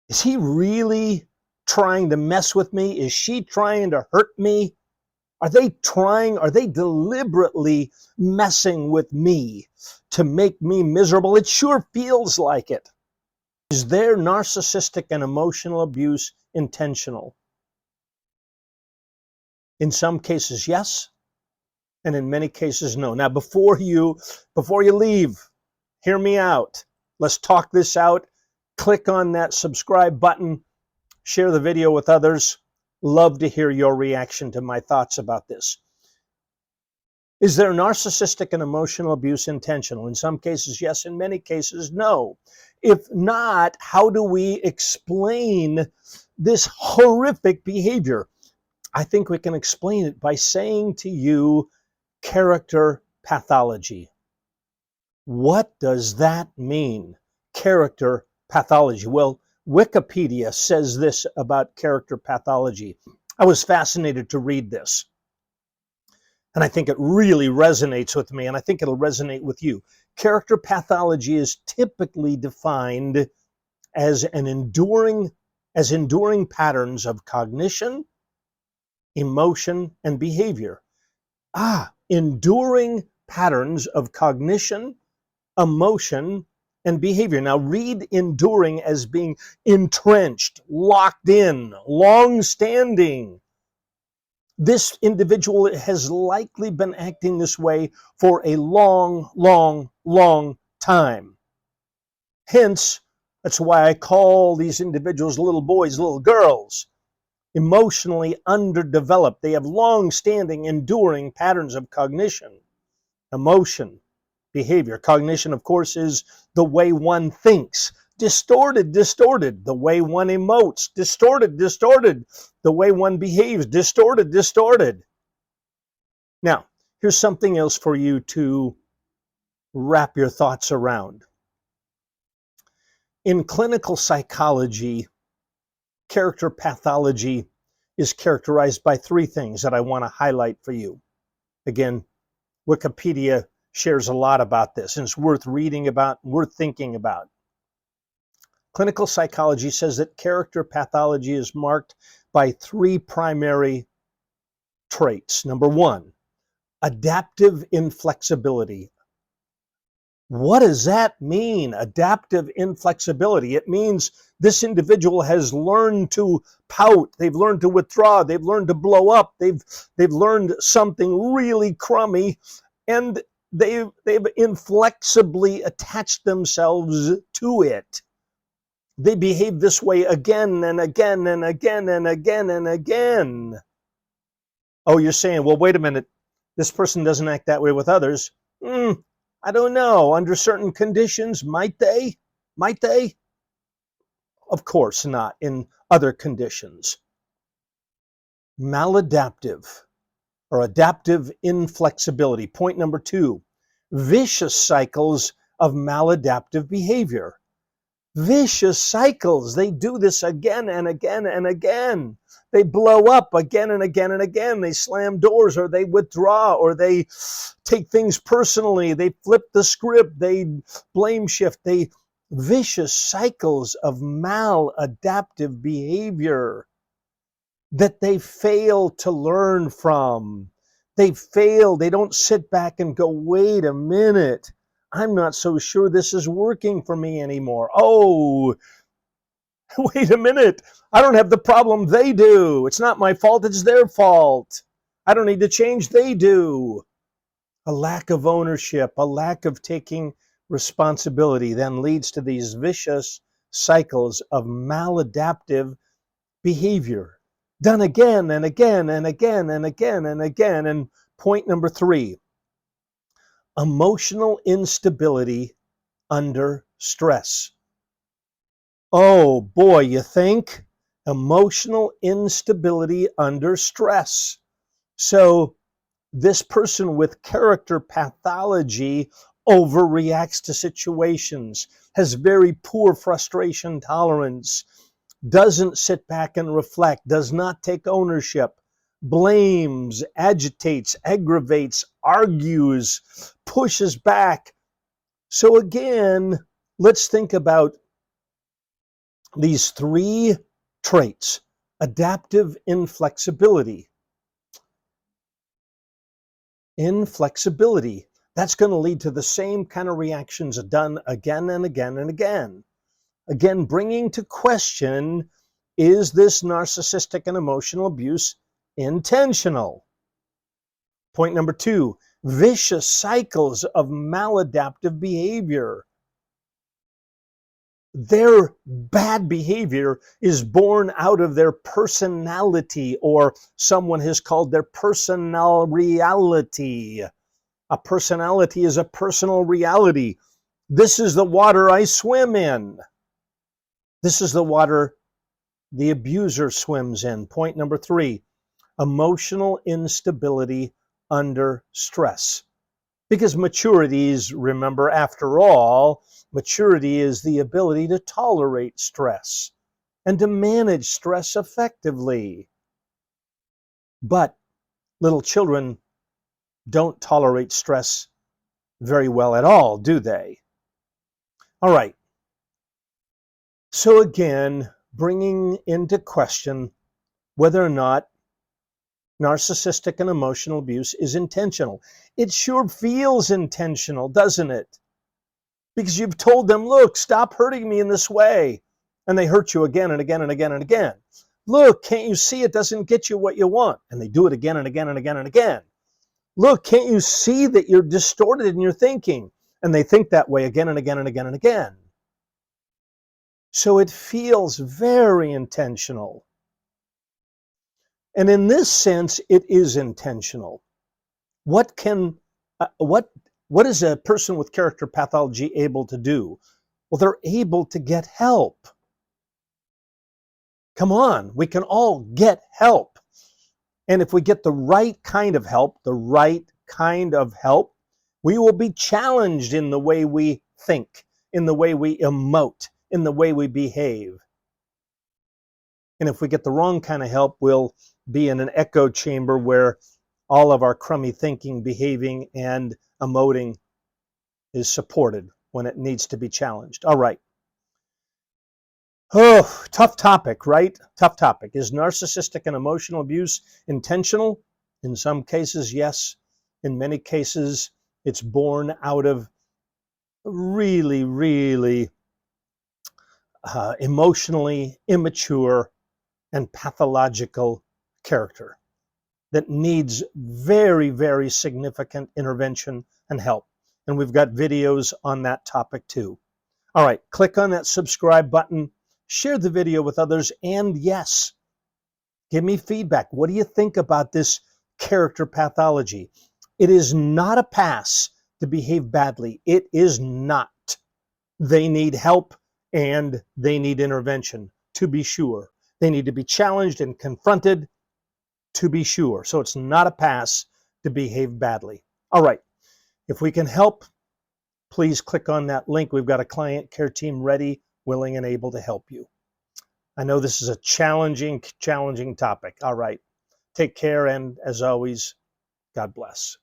Is he really trying to mess with me? Is she trying to hurt me? Are they deliberately messing with me to make me miserable? It sure feels like it. Is their narcissistic and emotional abuse intentional? In some cases, yes, and in many cases, no. Now, before you leave, hear me out. Let's talk this out. Click on that subscribe button. Share the video with others. Love to hear your reaction to my thoughts about this. Is there narcissistic and emotional abuse intentional? In some cases, yes. In many cases, no. If not, how do we explain this horrific behavior? I think we can explain it by saying to you, character pathology. What does that mean? Character pathology. Well, Wikipedia says this about character pathology. I was fascinated to read this. And I think it really resonates with me, and I think it'll resonate with you. Character pathology is typically defined as enduring patterns of cognition, emotion, and behavior. Enduring patterns of cognition, emotion, and behavior. Now read enduring as being entrenched, locked in, long-standing. This individual has likely been acting this way for a long, long, long time. Hence, that's why I call these individuals little boys, little girls. Emotionally underdeveloped. They have long-standing, enduring patterns of cognition, emotion, behavior. Cognition, of course, is the way one thinks. Distorted, the way one emotes. Distorted, the way one behaves. Distorted. Now, here's something else for you to wrap your thoughts around. In clinical psychology, character pathology is characterized by three things that I want to highlight for you. Again, Wikipedia shares a lot about this, and it's worth reading about, worth thinking about. Clinical psychology says that character pathology is marked by three primary traits. Number one, adaptive inflexibility. What does that mean, adaptive inflexibility? It means this individual has learned to pout, they've learned to withdraw, they've learned to blow up, they've learned something really crummy, and they've inflexibly attached themselves to it. They behave this way again and again and again and again and again. Oh, you're saying, well, wait a minute, this person doesn't act that way with others. I don't know. Under certain conditions, might they? Might they? Of course not in other conditions. Maladaptive or adaptive inflexibility. Point number two, vicious cycles of maladaptive behavior. Vicious cycles. They do this again and again and again. They blow up again and again and again. They slam doors, or they withdraw, or they take things personally. They flip the script. They blame shift. They vicious cycles of maladaptive behavior that they fail to learn from. They fail. They don't sit back and go, wait a minute. I'm not so sure this is working for me anymore. Oh, wait a minute. I don't have the problem they do. It's not my fault. It's their fault. I don't need to change. They do. A lack of ownership, a lack of taking responsibility then leads to these vicious cycles of maladaptive behavior. Done again and again and again and again and again. And point number three, emotional instability under stress. Oh boy, you think? Emotional instability under stress. So this person with character pathology overreacts to situations, has very poor frustration tolerance, doesn't sit back and reflect, does not take ownership, blames, agitates, aggravates, argues, pushes back. So again, let's think about these three traits: adaptive inflexibility. Inflexibility. That's going to lead to the same kind of reactions done again and again and again. Again, bringing to question, is this narcissistic and emotional abuse intentional? Point number 2, vicious cycles of maladaptive behavior. Their bad behavior is born out of their personality, or someone has called their personal reality. A personality is a personal reality. This is the water I swim in. This is the water the abuser swims in. Point number 3, emotional instability under stress. Because maturity is, remember, after all, maturity is the ability to tolerate stress and to manage stress effectively. But little children don't tolerate stress very well at all, do they? All right. So again, bringing into question whether or not narcissistic and emotional abuse is intentional. It sure feels intentional, doesn't it? Because you've told them, look, stop hurting me in this way. And they hurt you again and again and again and again. Look, can't you see it doesn't get you what you want? And they do it again and again and again and again. Look, can't you see that you're distorted in your thinking? And they think that way again and again and again and again. So it feels very intentional. And in this sense, it is intentional. What is a person with character pathology able to do? Well, they're able to get help. Come on, we can all get help. And if we get the right kind of help, we will be challenged in the way we think, in the way we emote, in the way we behave. And if we get the wrong kind of help, we'll be in an echo chamber where all of our crummy thinking, behaving, and emoting is supported when it needs to be challenged. All right. Oh, tough topic, right? Tough topic. Is narcissistic and emotional abuse intentional? In some cases, yes. In many cases, it's born out of really, really emotionally immature and pathological character that needs very, very significant intervention and help. And we've got videos on that topic too. All right, click on that subscribe button, share the video with others, and yes, give me feedback. What do you think about this character pathology? It is not a pass to behave badly. It is not. They need help and they need intervention, to be sure. They need to be challenged and confronted, to be sure. So it's not a pass to behave badly. All right. If we can help, please click on that link. We've got a client care team ready, willing, and able to help you. I know this is a challenging topic. All right. Take care, and as always, God bless.